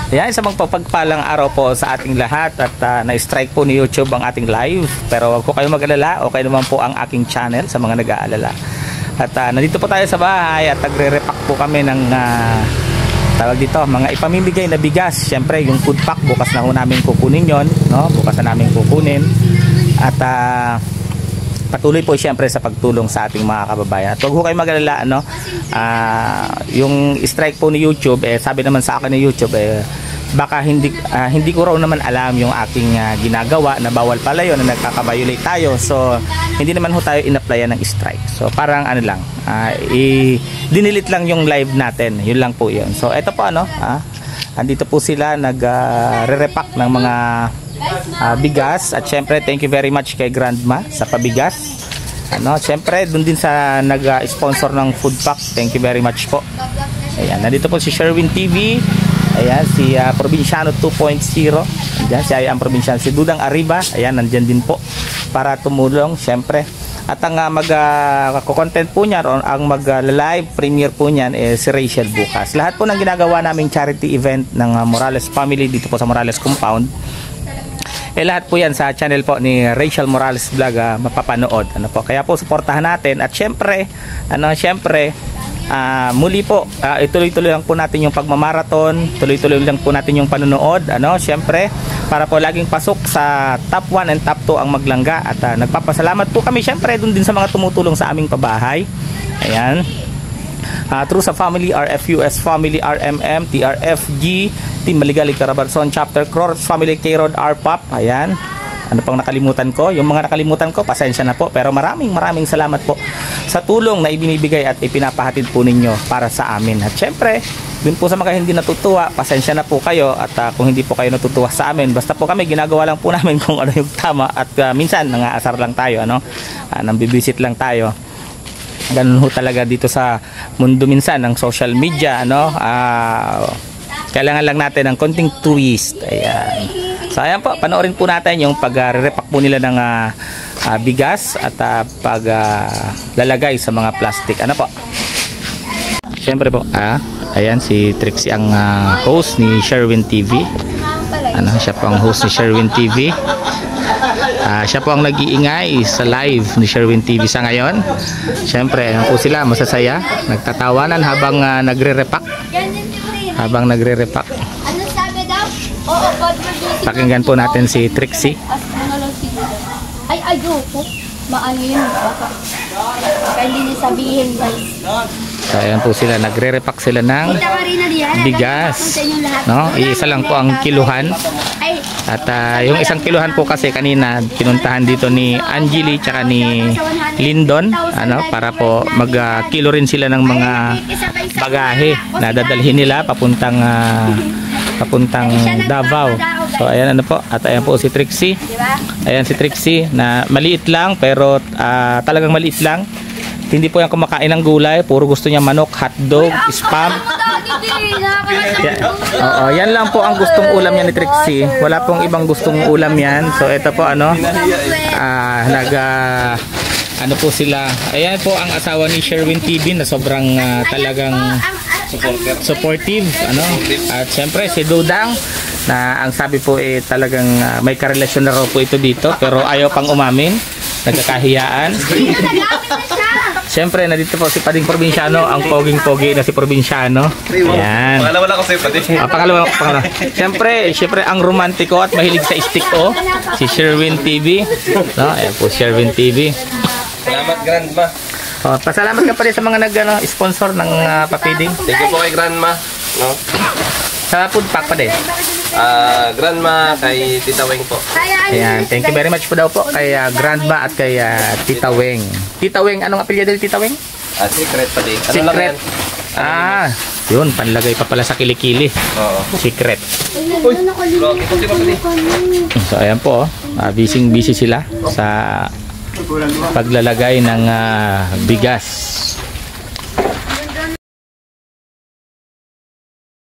Ayan, sa magpapagpalang araw po sa ating lahat at na-strike po ni YouTube ang ating live. Pero wag po kayo mag-alala, okay naman po ang aking channel sa mga nag-aalala. At nandito po tayo sa bahay at nagre-repack po kami ng tawag dito, mga ipamimigay na bigas. Siyempre, yung food pack, bukas na ho namin kukunin yon, no? Bukas na namin kukunin. At patuloy po siyempre sa pagtulong sa ating mga kababayan. At huwag ho kayo mag-alala, ano? Yung strike po ni YouTube, sabi naman sa akin ni YouTube, baka hindi ko raw naman alam yung aking ginagawa na bawal pala yun, na nagkakabiolate tayo. So hindi naman ho tayo in-applyan ng strike. So parang ano lang, dinilit lang yung live natin, yun lang po yun. So eto po, ano, andito po sila nag-re-repack ng mga bigas. At syempre thank you very much kay Grandma sa pabigas, ano, syempre dun din sa nag-sponsor ng food pack, thank you very much po. Ayan, nandito po si Sherwin TV. Ayan, si Provinciano 2.0. Ayan, si Ayang Provinciano, si Dudang Arriba. Ayan, nandyan din po para tumulong syempre. At ang content po niya, ang mag-live premiere po niyan si Rachel bukas. Lahat po ng ginagawa naming charity event ng Morales family dito po sa Morales Compound, lahat po yan sa channel po ni Rachel Morales Vlog, mapapanood, ano po. Kaya po suportahan natin. At syempre, muli po, ituloy-tuloy lang po natin yung pagmamarathon, tuloy-tuloy lang po natin yung panonood, ano, syempre para po laging pasok sa top 1 and top 2 ang Maglangga. At nagpapasalamat po kami syempre dun din sa mga tumutulong sa aming pabahay. Ayan, through sa family, RFUS family, RMM, TRFG, Team Maligali Carabarzon Chapter, Cross Family, K-Rod, RPOP. Ayan, ano pang nakalimutan ko? Yung mga nakalimutan ko, pasensya na po. Pero maraming salamat po sa tulong na ibinibigay at ipinapahatid po ninyo para sa amin. At syempre, dun po sa mga hindi natutuwa, pasensya na po kayo. At kung hindi po kayo natutuwa sa amin, basta po kami, ginagawa lang po namin kung ano yung tama. At minsan, nangaasar lang tayo, ano? Nambibisit lang tayo. Ganun ho talaga dito sa mundo minsan ng social media, ano? Kailangan lang natin ng konting twist. Ayan. So ayan po, panoorin po natin yung pag-repack po nila ng bigas at paglalagay sa mga plastic. Ano po? Siyempre po, ayan si Trixie ang host ni Sherwin TV. Ano, siya po ang host ni Sherwin TV. Siya po ang nag-iingay sa live ni Sherwin TV sa ngayon. Siyempre, ayan po sila, masasaya, nagtatawanan habang nagre-repack. Ano sabi daw? Oo, pakinggan po natin si Trixie. Ay, ayoko. Maano yun. Baka hindi niya sabihin, guys. So, ayan po sila, nagre-repack sila ng bigas, no? Iisa lang po ang kiluhan. At yung isang kiluhan po kasi kanina pinuntahan dito ni Angeli tsaka ni Lindon, ano, para po mag-kilo rin sila ng mga bagahe na dadalhin nila papuntang Davao. So ayan, ano po, at ayan po si Trixie. Ayan si Trixie na maliit lang, pero talagang maliit lang. Hindi po yan kumakain ng gulay, puro gusto niya manok, hotdog, spam. Oo, yan lang po ang gustong ulam niya ni Trixie. Wala pong ibang gustong ulam yan. So ito po, ano, ano po sila. Ayan po ang asawa ni Sherwin TV na sobrang talagang supportive, ano. At syempre si Dudang na ang sabi po talagang may karelasyon na raw po ito dito, pero ayaw pang umamin, nagkakahiyaan. Siyempre, nandito po si Pading Provinciano, ang poging-pogi na si Provinciano. Ayan. Pangalawa lang ko sa'yo, Pading. Pangalawa. Siyempre, ang romantiko at mahilig sa stick, si Sherwin TV. No? Ayan po, Sherwin TV. Salamat, Grandma. Pasalamat ka pa rin sa mga nag-sponsor ng papiding. Thank you po kay Grandma. No? Sa food pack pa din. Grandma, kay Tita Weng po. Ayan, thank you very much po daw po kay Grandma at kay Tita Weng. Tita Weng, anong apelyido ni Tita Weng? Secret pa din. Secret. Yun, panlagay pa pala sa kilikili. Oo. Secret. Uy, so ayan po, busy sila sa paglalagay ng bigas.